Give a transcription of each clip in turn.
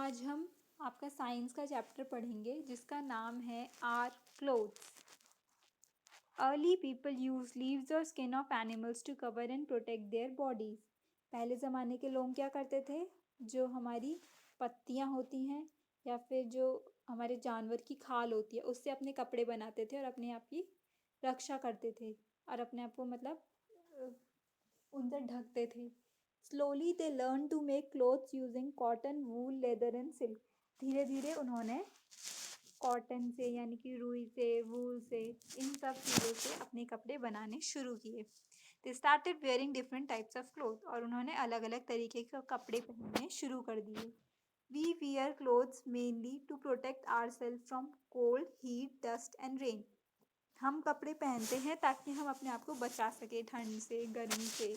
आज हम आपका साइंस का चैप्टर पढ़ेंगे जिसका नाम है are clothes. Early people use leaves और skin of animals to cover and protect their bodies. पहले ज़माने के लोग क्या करते थे, जो हमारी पत्तियाँ होती हैं या फिर जो हमारे जानवर की खाल होती है उससे अपने कपड़े बनाते थे और अपने आप की रक्षा करते थे और अपने आप को उनसे ढकते थे। Slowly they learn to make clothes using cotton, wool, leather and silk. धीरे धीरे उन्होंने कॉटन से यानी कि रुई से, वूल से, इन सब चीज़ों से अपने कपड़े बनाने शुरू किए। They started wearing different types of cloth, और उन्होंने अलग अलग तरीके के कपड़े पहनने शुरू कर दिए। We wear clothes mainly to protect our self from cold, heat, dust and rain. हम कपड़े पहनते हैं ताकि हम अपने आप को बचा सके ठंड से, गर्मी से,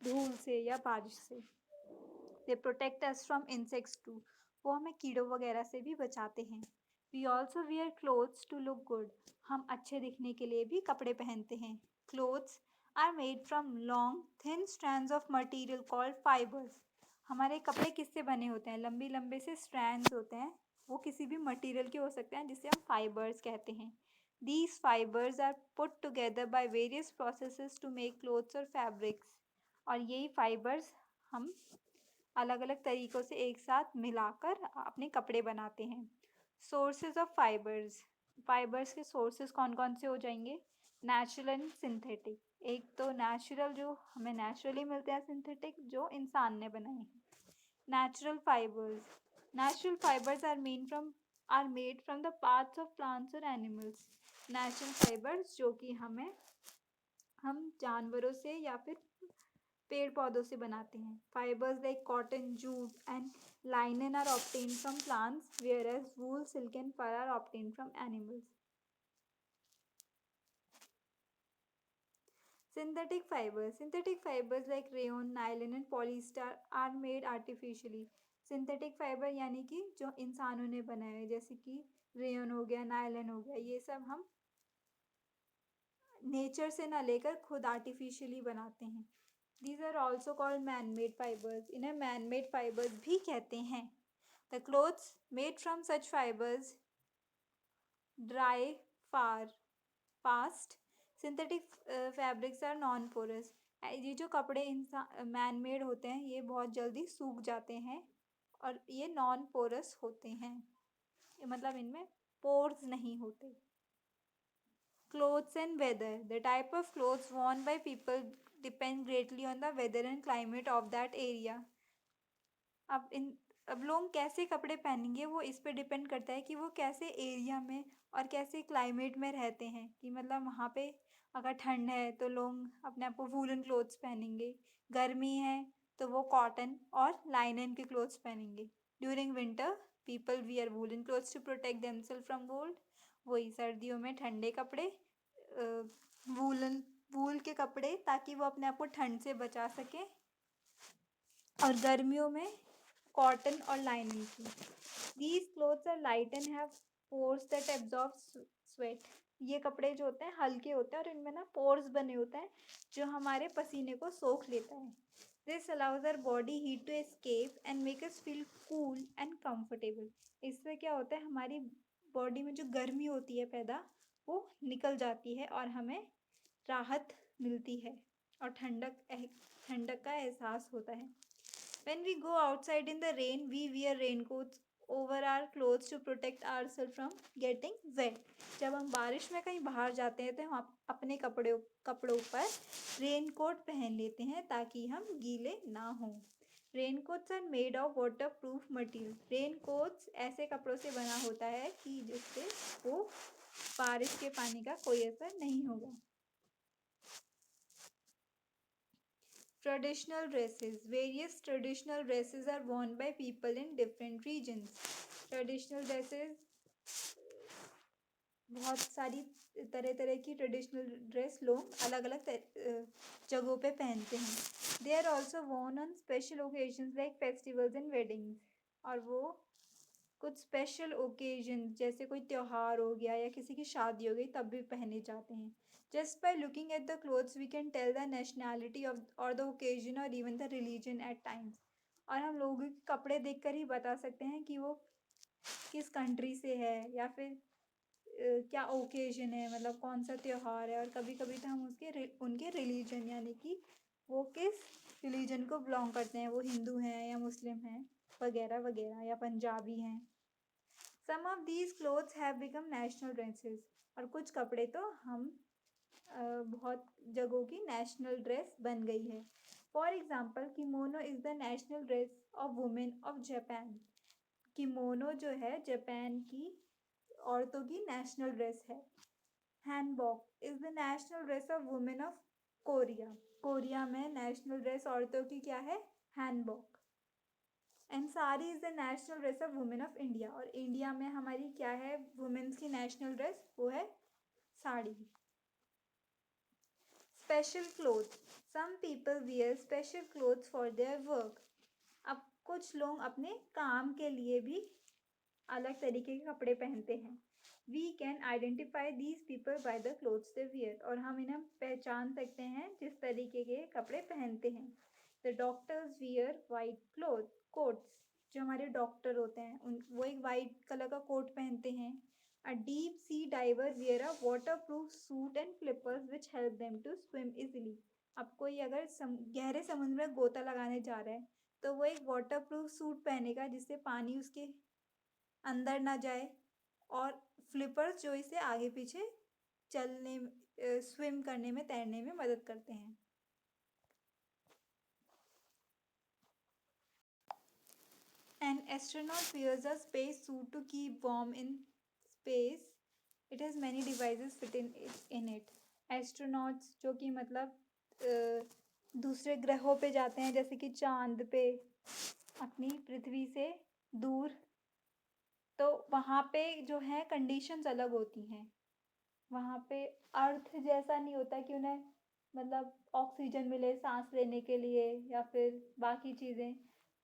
धूल से या बारिश से। They protect us from insects too, वो हमें कीड़ों वगैरह से भी बचाते हैं। We also wear clothes to look good, हम अच्छे दिखने के लिए भी कपड़े पहनते हैं। Clothes are made from long thin strands of material called fibres. हमारे कपड़े किससे बने होते हैं? लंबी लंबे से स्ट्रैंड्स होते हैं, वो किसी भी मटीरियल के हो सकते हैं जिसे हम फाइबर्स कहते हैं। These fibers are put together by various processes to make clothes और fabrics, और यही फाइबर्स हम अलग अलग तरीक़ों से एक साथ मिलाकर अपने कपड़े बनाते हैं। सोर्सेज ऑफ फाइबर्स, फाइबर्स के सोर्सेज कौन कौन से हो जाएंगे? Natural and synthetic. एक तो नेचुरल जो हमें नेचुरली मिलते हैं, सिंथेटिक जो इंसान ने बनाए हैं। Natural fibres, natural fibres are made from the parts of plants और एनिमल्स। नेचुरल फाइबर्स जो कि हम जानवरों से या फिर पेड़ पौधों से बनाते हैं। Fibres like cotton, jute and linen are obtained from plants, whereas wool, silk and fur are obtained from animals. Synthetic fibers like rayon, nylon and polyester are made artificially. Synthetic fibre यानी कि जो इंसानों ने बनाए हैं, जैसे कि rayon हो गया, नायलन हो गया, ये सब हम नेचर से ना लेकर खुद आर्टिफिशियली बनाते हैं। These are also called man-made fibers. इन्हें man-made fibers भी कहते हैं। The clothes made from such fibers dry far fast. Synthetic fabrics are non-porous. ये जो कपड़े इंसान मैन मेड होते हैं ये बहुत जल्दी सूख जाते हैं और ये नॉन पोरस होते हैं, मतलब इनमें पोर्स नहीं होते। Clothes and weather. The type of clothes worn by people depend greatly on the weather and climate of that area. अब लोग कैसे कपड़े पहनेंगे वो इस पे डिपेंड करता है कि वो कैसे एरिया में और कैसे क्लाइमेट में रहते हैं। कि मतलब वहाँ पे अगर ठंड है तो लोग अपने आप को वूलन क्लोथ्स पहनेंगे, गर्मी है तो वो कॉटन और लाइनन के क्लोथ्स पहनेंगे। During winter people wear woollen clothes to protect themselves from cold. वही सर्दियों में ठंडे कपड़े, वूल के कपड़े, ताकि वो अपने आप को ठंड से बचा सके, और गर्मियों में कॉटन और लाइनिंग की। These clothes are light and have pores that absorb sweat. ये कपड़े जो होते हैं हल्के होते हैं और इनमें ना पोर्स बने होते हैं जो हमारे पसीने को सोख लेता है। This allows our body heat to escape and make us feel cool and comfortable. इससे क्या होता है, हमारी बॉडी में जो गर्मी होती है पैदा, वो निकल जाती है और हमें राहत मिलती है और ठंडक का एहसास होता है। When we go outside in the rain, we wear raincoats over our clothes to protect ourselves from getting wet. जब हम बारिश में कहीं बाहर जाते हैं तो हम अपने कपड़ों पर रेनकोट पहन लेते हैं ताकि हम गीले ना हों। Raincoats are made of waterproof material. Raincoats ऐसे कपड़ों से बना होता है कि जिससे वो बारिश के पानी का कोई असर नहीं होगा। Traditional dresses. Various traditional dresses are worn by people in different regions. Traditional dresses, बहुत सारी तरह तरह की ट्रेडिशनल ड्रेस लोग अलग अलग जगहों पे पहनते हैं। They are also worn on special occasions like festivals and weddings. और वो कुछ स्पेशल ओकेजन जैसे कोई त्यौहार हो गया या किसी की शादी हो गई तब भी पहने जाते हैं। Just by looking at the clothes we can tell the nationality of और द ओकेजन और even the religion at times. और हम लोगों के कपड़े देखकर ही बता सकते हैं कि वो किस कंट्री से है या फिर क्या ओकेजन है, मतलब कौन सा त्योहार है। और कभी कभी तो हम उनके रिलीजन यानी कि वो किस रिलीजन को बिलोंग करते हैं, वो हिंदू हैं या मुस्लिम हैं वगैरह वगैरह, या पंजाबी हैं। Some of these clothes have become national dresses. और कुछ कपड़े तो हम बहुत जगहों की नेशनल ड्रेस बन गई है। For example kimono is the national dress of women of Japan. Kimono जो है जापान की औरतों की नेशनल ड्रेस है। Hanbok is the national dress of women of Korea. Korea में नेशनल ड्रेस औरतों की क्या है? Hanbok. And sari is the national dress of women of India. और इंडिया में हमारी क्या है वुमेन्स की नेशनल ड्रेस? वो है sari. Special cloth, some people wear special clothes for their work. अब कुछ लोग अपने काम के लिए भी अलग तरीके के कपड़े पहनते हैं। We can identify these people by the clothes they wear. और हम इन्हें पहचान सकते हैं जिस तरीके के कपड़े पहनते हैं। The doctors wear white cloth quotes. जो हमारे डॉक्टर होते हैं वो एक वाइट कलर का कोट पहनते हैं। A deep sea diver wear a waterproof suit and flippers which help them to swim easily. अब कोई अगर गहरे समुद्र में गोता लगाने जा रहा है तो वो एक वाटर प्रूफ सूट पहनेगा जिससे पानी उसके अंदर ना जाए, और फ्लिपर्स जो इसे आगे पीछे चलने स्विम करने में तैरने में मदद करते हैं। An astronaut wears a space suit to keep warm in space. It has many devices fit in it. Astronauts जो कि मतलब दूसरे ग्रहों पे जाते हैं, जैसे कि चांद पे अपनी पृथ्वी से दूर, तो वहाँ पे जो है कंडीशंस अलग होती हैं। वहाँ पे अर्थ जैसा नहीं होता कि उन्हें मतलब ऑक्सीजन मिले सांस लेने के लिए या फिर बाकी चीज़ें।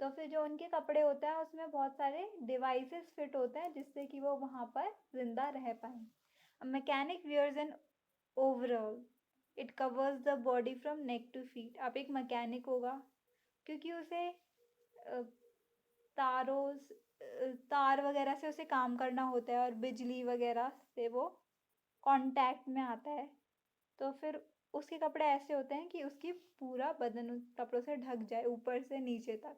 तो फिर जो उनके कपड़े होते हैं उसमें बहुत सारे डिवाइसेस फिट होते हैं जिससे कि वो वहाँ पर जिंदा रह पाए। Mechanic wears an overall, it covers the body from neck to feet. अब एक मैकेनिक होगा क्योंकि उसे तारों तार वगैरह से उसे काम करना होता है और बिजली वगैरह से वो कांटेक्ट में आता है, तो फिर उसके कपड़े ऐसे होते हैं कि उसकी पूरा बदन उस कपड़ों से ढक जाए ऊपर से नीचे तक।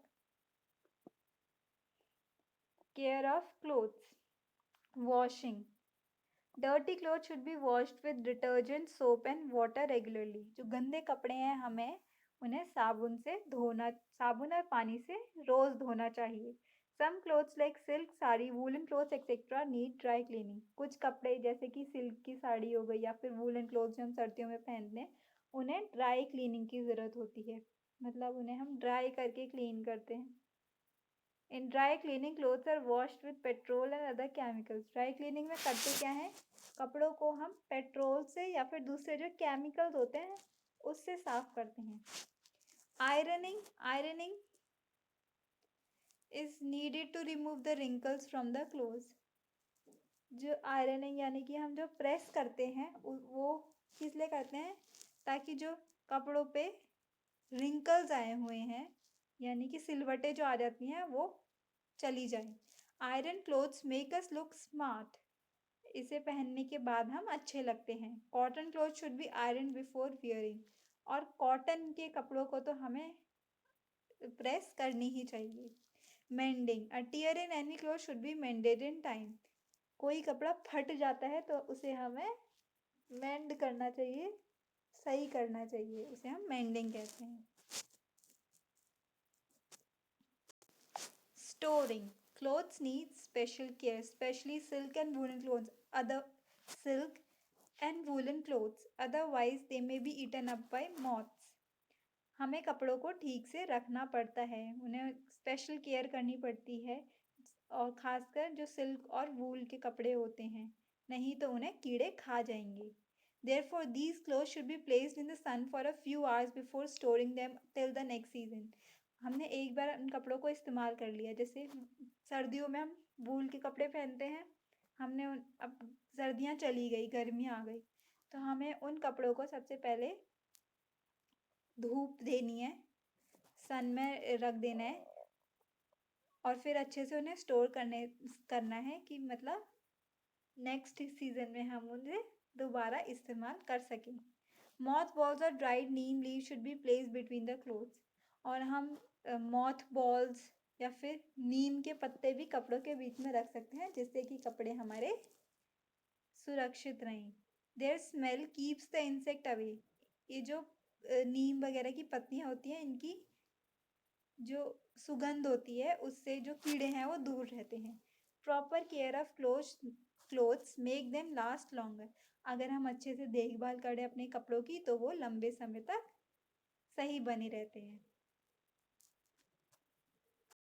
Care of clothes, washing. Dirty cloth should B washed with detergent soap and water regularly. जो गंदे कपड़े हैं हमें उन्हें साबुन और पानी से रोज धोना चाहिए। Some clothes like silk sari woollen clothes et cetera need dry cleaning. कुछ कपड़े जैसे कि सिल्क की साड़ी हो गई या फिर वूलन क्लोथ्स जो हम सर्दियों में पहनते हैं उन्हें ड्राई क्लीनिंग की ज़रूरत होती है, मतलब उन्हें हम ड्राई करके क्लीन करते हैं। In dry cleaning clothes are washed with petrol and other chemicals. Dry cleaning में करते क्या है, कपड़ों को हम पेट्रोल से या फिर दूसरे जो केमिकल्स होते हैं उससे साफ करते हैं। Ironing is needed to remove the wrinkles from the clothes. जो आयरनिंग यानी कि हम जो प्रेस करते हैं वो किस लिए करते हैं, ताकि जो कपड़ों पे रिंकल्स आए हुए हैं यानी कि सिलवटें जो आ जाती हैं वो चली जाए। Iron clothes make us look smart. इसे पहनने के बाद हम अच्छे लगते हैं। Cotton cloth should be iron before wearing. और कॉटन के कपड़ों को तो हमें प्रेस करनी ही चाहिए। Mending, a tear in any cloth should be mended in time. कोई कपड़ा फट जाता है तो उसे हमें मेंड करना चाहिए, सही करना चाहिए, उसे हम मेंडिंग कहते हैं। Storing. Clothes need special care, especially silk and woolen clothes. Silk and woolen clothes. Otherwise, they may be eaten up by moths. हमें कपड़ों को ठीक से रखना पड़ता है, उन्हें स्पेशल केयर करनी पड़ती है, और खासकर जो सिल्क और वूल के कपड़े होते हैं, नहीं तो उन्हें कीड़े खा जाएंगे। Therefore, these clothes should be placed in the sun for a few hours before storing them till the next season. हमने एक बार उन कपड़ों को इस्तेमाल कर लिया, जैसे सर्दियों में हम वूल के कपड़े पहनते हैं, अब सर्दियाँ चली गई, गर्मी आ गई, तो हमें उन कपड़ों को सबसे पहले धूप देनी है, सन में रख देना है और फिर अच्छे से उन्हें स्टोर करना है कि मतलब नेक्स्ट सीजन में हम उन्हें दोबारा इस्तेमाल कर सकें। मॉथ बॉल्स और dried Neem leave should be placed between the clothes. और हम मॉथ बॉल्स या फिर नीम के पत्ते भी कपड़ों के बीच में रख सकते हैं, जिससे कि कपड़े हमारे सुरक्षित रहें। Their smell keeps the insect away. ये जो नीम वगैरह की पत्तियां होती हैं, इनकी जो सुगंध होती है उससे जो कीड़े हैं वो दूर रहते हैं। Proper care of clothes make them last longer. अगर हम अच्छे से देखभाल करें अपने कपड़ों की तो वो लंबे समय तक सही बने रहते हैं।